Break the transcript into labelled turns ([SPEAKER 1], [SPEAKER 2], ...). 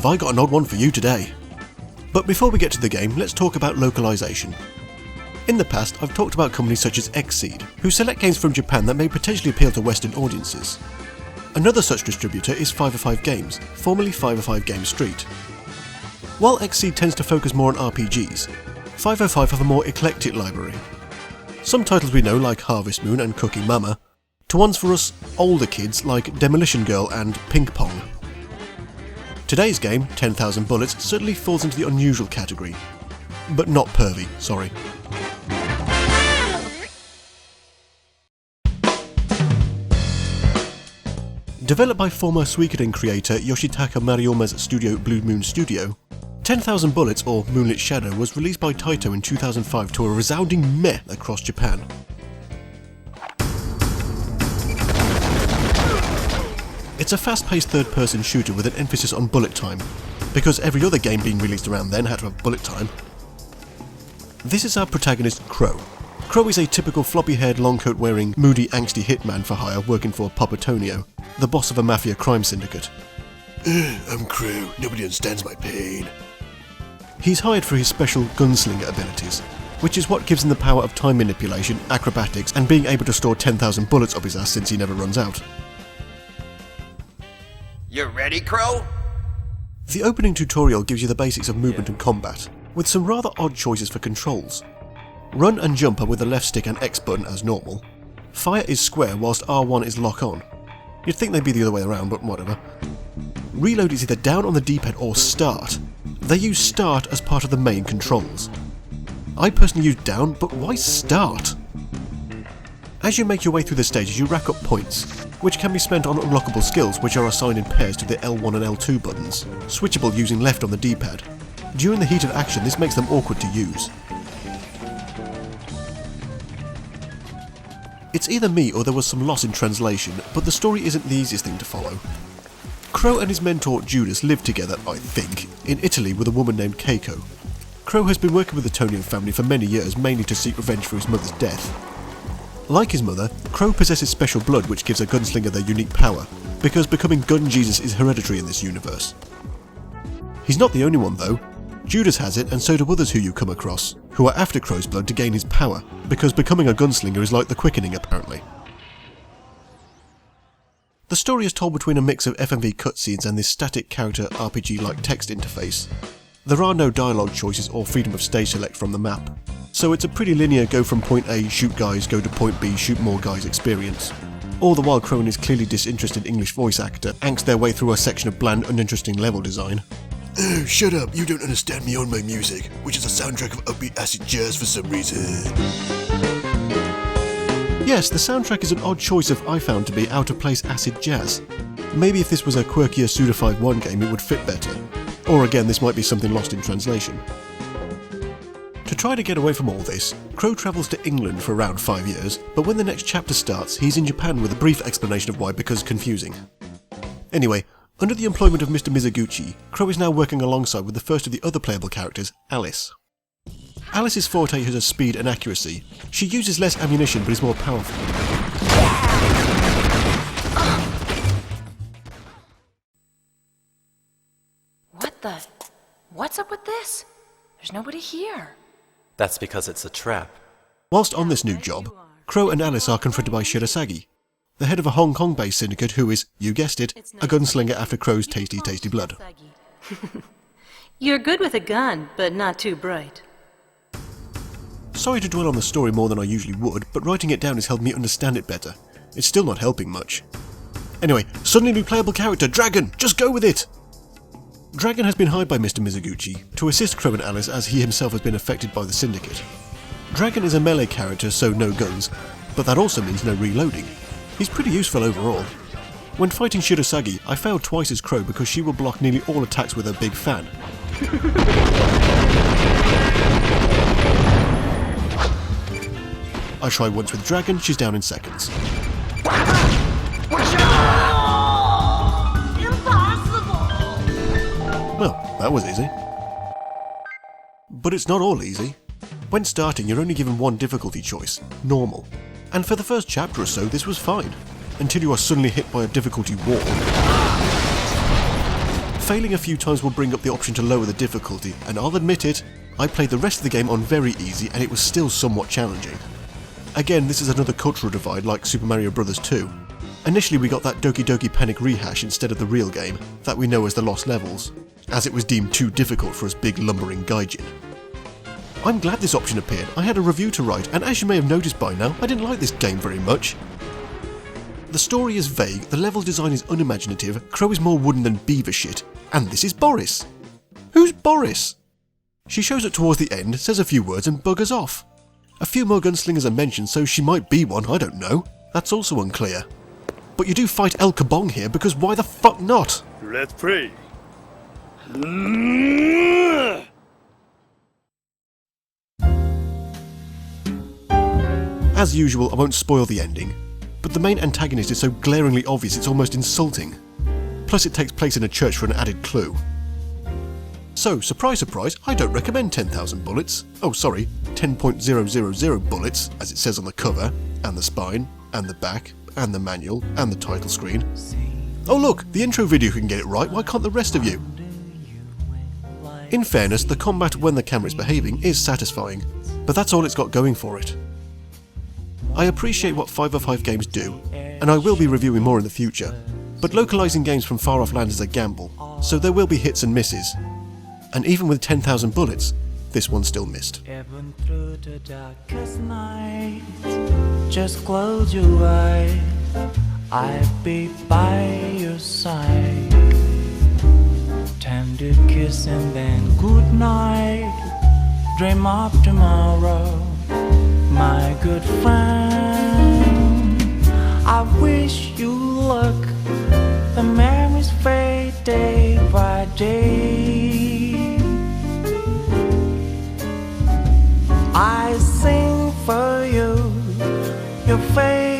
[SPEAKER 1] Have I got an odd one for you today? But before we get to the game, let's talk about localization. In the past, I've talked about companies such as Xseed, who select games from Japan that may potentially appeal to Western audiences. Another such distributor is 505 Games, formerly 505 Games Street. While Xseed tends to focus more on RPGs, 505 have a more eclectic library. Some titles we know like Harvest Moon and Cooking Mama, to ones for us older kids like Demolition Girl and Ping Pong. Today's game, 10,000 Bullets, certainly falls into the unusual category. But not pervy, sorry. Developed by former Suikoden creator Yoshitaka Marioma's studio Blue Moon Studio, 10,000 Bullets, or Moonlit Shadow, was released by Taito in 2005 to a resounding meh across Japan. It's a fast-paced third-person shooter with an emphasis on bullet time, because every other game being released around then had to have bullet time. This is our protagonist, Crow. Crow is a typical floppy-haired, long-coat-wearing, moody, angsty hitman for hire working for Papa Tonio, the boss of a mafia crime syndicate. I'm Crow, nobody understands my pain. He's hired for his special gunslinger abilities, which is what gives him the power of time manipulation, acrobatics, and being able to store 10,000 bullets up his ass since he never runs out.
[SPEAKER 2] You ready, Crow?
[SPEAKER 1] The opening tutorial gives you the basics of movement and combat, with some rather odd choices for controls. Run and jump are with the left stick and X button as normal. Fire is square whilst R1 is lock on. You'd think they'd be the other way around, but whatever. Reload is either down on the D-pad or start. They use start as part of the main controls. I personally use down, but why start? As you make your way through the stages, you rack up points, which can be spent on unlockable skills which are assigned in pairs to the L1 and L2 buttons, switchable using left on the D-pad. During the heat of action, this makes them awkward to use. It's either me or there was some loss in translation, but the story isn't the easiest thing to follow. Crow and his mentor Judas live together, I think, in Italy with a woman named Keiko. Crow has been working with the Tonio family for many years, mainly to seek revenge for his mother's death. Like his mother, Crow possesses special blood which gives a gunslinger their unique power, because becoming Gun Jesus is hereditary in this universe. He's not the only one though. Judas has it, and so do others who you come across, who are after Crow's blood to gain his power, because becoming a gunslinger is like the quickening apparently. The story is told between a mix of FMV cutscenes and this static character RPG-like text interface. There are no dialogue choices or freedom of stage select from the map, so it's a pretty linear go from point A, shoot guys, go to point B, shoot more guys experience. All the while Crow and his clearly disinterested English voice actor angst their way through a section of bland, uninteresting level design. Oh, shut up, you don't understand me on my music, which is a soundtrack of upbeat acid jazz for some reason. Yes, the soundtrack is an odd choice of, I found to be, out-of-place acid jazz. Maybe if this was a quirkier Suda 5.1 game it would fit better. Or again, this might be something lost in translation. To try to get away from all this, Crow travels to England for around 5 years, but when the next chapter starts, he's in Japan with a brief explanation of why, because confusing. Anyway, under the employment of Mr. Mizoguchi, Crow is now working alongside with the first of the other playable characters, Alice. Alice's forte is her speed and accuracy. She uses less ammunition but is more powerful.
[SPEAKER 3] What the? What's up with this? There's nobody here.
[SPEAKER 4] That's because it's a trap.
[SPEAKER 1] Whilst on this new job, Crow and Alice are confronted by Shirasagi. the head of a Hong Kong-based syndicate who is, you guessed it, a gunslinger after Crow's tasty, tasty blood.
[SPEAKER 4] You're good with a gun, but not too bright.
[SPEAKER 1] Sorry to dwell on the story more than I usually would, but writing it down has helped me understand it better. It's still not helping much. Anyway, suddenly new playable character, Dragon! Just go with it! Dragon has been hired by Mr. Mizuguchi to assist Crow and Alice as he himself has been affected by the syndicate. Dragon is a melee character, so no guns, but that also means no reloading. He's pretty useful overall. When fighting Shirasagi, I failed twice as Crow because she will block nearly all attacks with her big fan. I try once with Dragon, she's down in seconds. Well, that was easy. But it's not all easy. When starting, you're only given one difficulty choice, normal. And for the first chapter or so, this was fine, until you are suddenly hit by a difficulty wall. Failing a few times will bring up the option to lower the difficulty, and I'll admit it, I played the rest of the game on very easy and it was still somewhat challenging. Again, this is another cultural divide like Super Mario Bros. 2. Initially we got that Doki Doki Panic rehash instead of the real game, that we know as the Lost Levels, as it was deemed too difficult for us big lumbering gaijin. I'm glad this option appeared. I had a review to write, and as you may have noticed by now, I didn't like this game very much. The story is vague, the level design is unimaginative, Crow is more wooden than beaver shit, and this is Boris. Who's Boris? She shows up towards the end, says a few words and buggers off. A few more gunslingers are mentioned, so she might be one, I don't know. That's also unclear. But you do fight El Kabong here, because why the fuck not?
[SPEAKER 5] Let's pray.
[SPEAKER 1] As usual, I won't spoil the ending, but the main antagonist is so glaringly obvious it's almost insulting. Plus it takes place in a church for an added clue. So, surprise surprise, I don't recommend 10,000 bullets. Oh sorry, 10.000 bullets, as it says on the cover, and the spine, and the back, and the manual, and the title screen. Oh look, the intro video can get it right, why can't the rest of you? In fairness, the combat when the camera is behaving is satisfying, but that's all it's got going for it. I appreciate what 505 games do, and I will be reviewing more in the future, but localising games from far off lands is a gamble, so there will be hits and misses. And even with 10,000 bullets, this one still missed.
[SPEAKER 6] Even through the darkest night, just close your eyes, I'll be by your side. Tender kiss and then good night, dream of tomorrow, my good friend. I wish you luck, the memories fade day by day. I sing for you, your face